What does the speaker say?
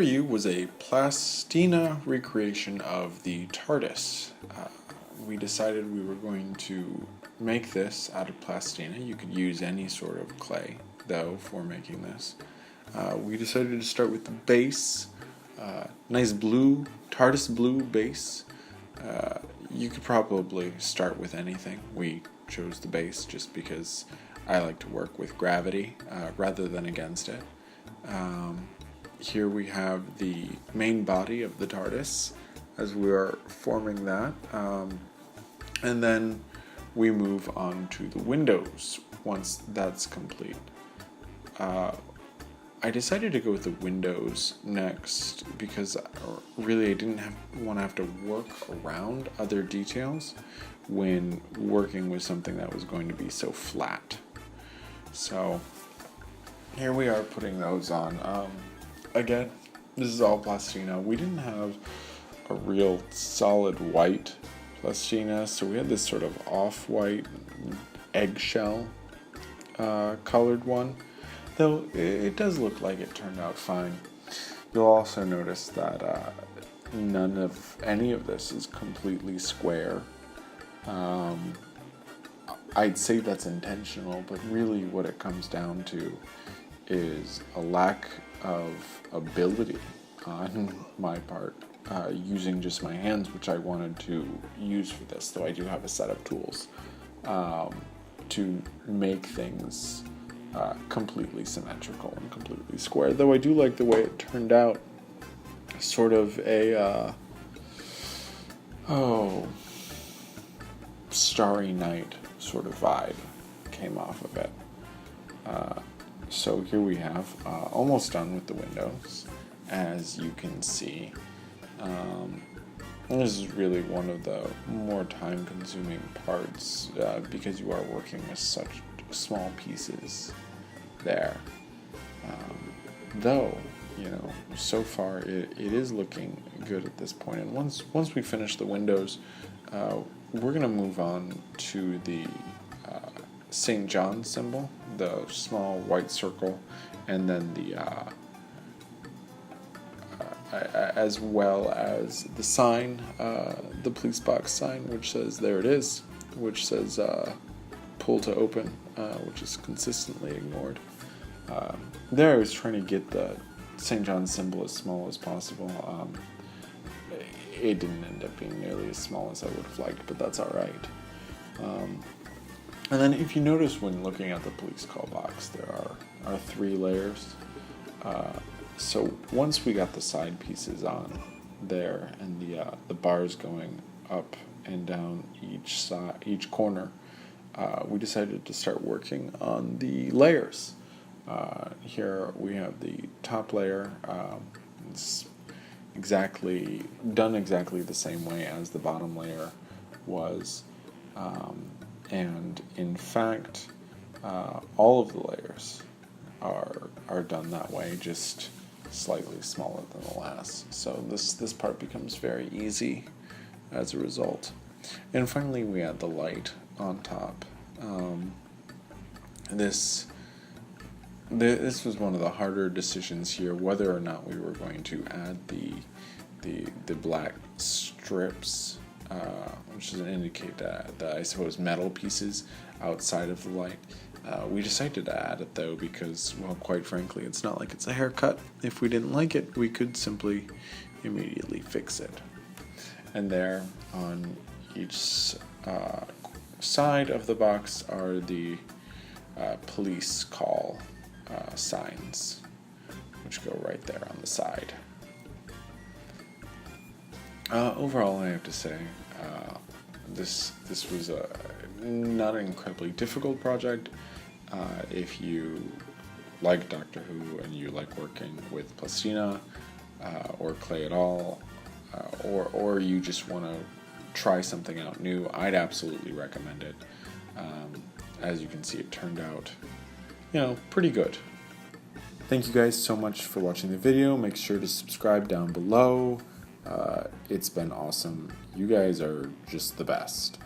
For you was a Plastilina recreation of the TARDIS. We decided we were going to make this out of Plastilina. You could use any sort of clay, though, for making this. We decided to start with the base, nice blue, TARDIS blue base. You could probably start with anything. We chose the base just because I like to work with gravity rather than against it. Here we have the main body of the TARDIS as we are forming that. And then we move on to the windows once that's complete. I decided to go with the windows next because really I didn't want to have to work around other details when working with something that was going to be so flat. So here we are putting those on. Again, this is all Plastilina. We didn't have a real solid white Plastilina, so we had this sort of off-white eggshell colored one. Though it does look like it turned out fine. You'll also notice that none of any of this is completely square. I'd say that's intentional, but really what it comes down to is a lack of ability on my part using just my hands, which I wanted to use for this, though I do have a set of tools to make things completely symmetrical and completely square, though I do like the way it turned out. Sort of a Starry Night sort of vibe came off of it. So here we have almost done with the windows, as you can see. This is really one of the more time-consuming parts because you are working with such small pieces there. Though, so far it is looking good at this point. And once we finish the windows, we're going to move on to the St. John symbol, the small white circle, and then the as well as the sign, the police box sign, which says "there it is," which says "pull to open," which is consistently ignored. There I was trying to get the St. John symbol as small as possible. It didn't end up being nearly as small as I would have liked, but that's alright. And then if you notice when looking at the police call box, there are 3 layers. So once we got the side pieces on there and the bars going up and down each corner, we decided to start working on the layers. Here we have the top layer. It's done exactly the same way as the bottom layer was. And in fact, all of the layers are done that way, just slightly smaller than the last. So this part becomes very easy as a result. And finally, we add the light on top. This was one of the harder decisions here, whether or not we were going to add the black strips, which doesn't indicate the I suppose metal pieces outside of the light. We decided to add it though because, well, quite frankly, it's not like it's a haircut. If we didn't like it, we could simply immediately fix it. And there on each side of the box are the police call signs, which go right there on the side. Overall, I have to say, this was a not an incredibly difficult project. If you like Doctor Who and you like working with Plastilina or clay at all, or you just want to try something out new, I'd absolutely recommend it. As you can see, it turned out, pretty good. Thank you guys so much for watching the video. Make sure to subscribe down below. It's been awesome. You guys are just the best.